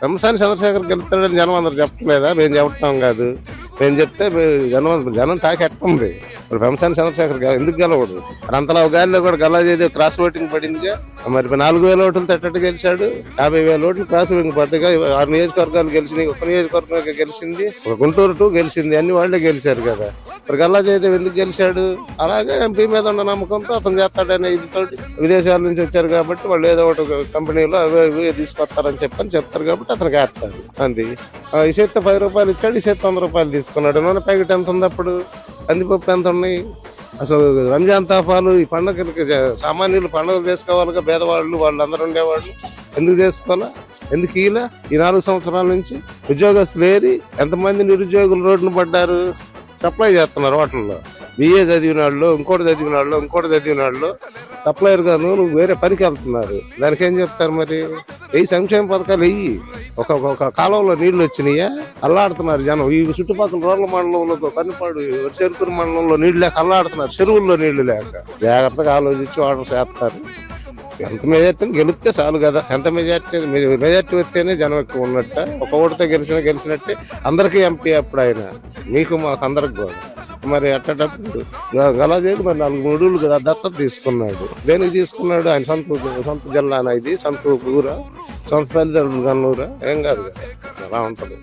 పెమ్మసాని చంద్రశేఖర్ గెలుస్తాడని జనం అందరు చెప్పలేదా? మేము చెప్పటం కాదు, మేము చెప్తే జనం టాక్ ఎట్టుంది. ఇప్పుడు పెమ్మసాని చంద్రశేఖర్ ఎందుకు గెలవడు? అంతలా గాలిలో కూడా గల్లా చేసి క్రాస్ ఓటింగ్ పడింది. మరి 4,000 ఓట్లు తట్టట్టు గెలిచాడు. 50,000 ఓట్లు క్రాస్ ఓటింగ్ పడ్డగా 6 నియోజకవర్గాలు గెలిచినాయి. ఒక నియోజకవర్గం గెలిచింది, ఒక గుంటూరు 2 గెలిచింది. అన్ని వాళ్ళే గెలిచారు కదా. మరి గల్లా జయదేవ్ ఎందుకు గెలిచాడు? అలాగే ఎంపీ మీద ఉన్న నమ్మకంతో అతను చేస్తాడనే ఇదితో విదేశాల నుంచి వచ్చారు కాబట్టి వాళ్ళు ఏదో ఒకటి కంపెనీలో అవి తీసుకొస్తారని చెప్తారు కాబట్టి అతనికి వేస్తారు. అంతే. ఈ చేత్తో 10 రూపాయలు ఇచ్చాడు, ఈ చేత్తో 100 రూపాయలు తీసుకున్నాడు. నూనె ప్యాకెట్ ఎంత ఉంది అప్పుడు? కందిపప్పు ఎంత ఉన్నాయి? అసలు రంజాన్ తాఫాలు ఈ పండుగలకి సామాన్యులు పండుగలు చేసుకోవాలిగా. పేదవాళ్ళు వాళ్ళందరూ ఉండేవాళ్ళు ఎందుకు చేసుకోవాలా? ఎందుకు ఇలా ఈ 4 సంవత్సరాల నుంచి ఉద్యోగస్తులు ఏరి ఎంతమంది నిరుద్యోగులు రోడ్డును పడ్డారు? సప్లై చేస్తున్నారు హోటల్లో. బిఏ చదివిన వాళ్ళు, ఇంకోటి చదివిన వాళ్ళు సప్లయర్ గాను నువ్వు వేరే పనికి వెళ్తున్నారు. దానికి ఏం చెప్తారు మరి? ఈ సంక్షేమ పథకాలు వెయ్యి. ఒక కాలంలో నీళ్లు వచ్చినాయా? అల్లాడుతున్నారు జనం. ఈ చుట్టుపక్కల రోడ్ల మండలంలో, కన్నిపాడు చెరుకురు మండలంలో నీళ్లు లేక అల్లాడుతున్నారు. చెరువుల్లో నీళ్లు లేక. జాగ్రత్తగా ఆలోచించి ఆర్డర్ చేస్తారు. ఎంత మెజార్టీ గెలిస్తే చాలు కదా. ఎంత మెజార్టీ వస్తేనే జనం ఎక్కువ ఉన్నట్ట. ఒక ఓటుతో గెలిచినట్టే అందరికీ ఎంపీ అప్పుడు ఆయన. మీకు మాకు అందరికి కూడా. మరి అట్టేటప్పుడు గలా చేయదు. మరి 4 మూడులు కదా దత్తత తీసుకున్నాడు. దేనికి తీసుకున్నాడు? ఆయన సొంత జిల్లానా ఇది? సొంత ఊరా? సొంత తల్లిదండ్రులు కన్నూరా? ఏం కాదు కదా. అలా ఉంటుంది.